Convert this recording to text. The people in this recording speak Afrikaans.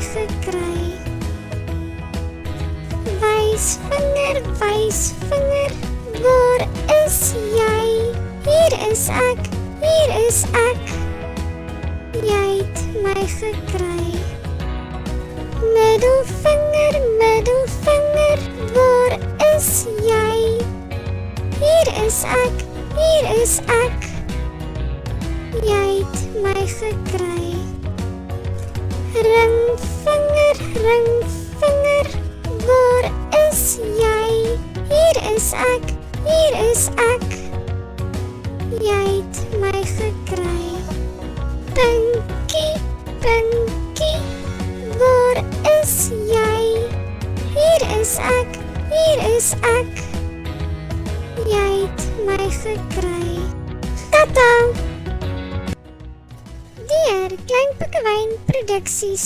gekry. Wysvinger, waar is jy? Hier is ek, jy het my gekry. Middelvinger, waar is jy? Hier is ek, jy het my gekry. Ringvinger, waar is jy? Hier is ek, jy het my gekry. Pinkie, waar is jy? Hier is ek, jy het my gekry. Tata! Deur Klein Pikkewyn Produksies.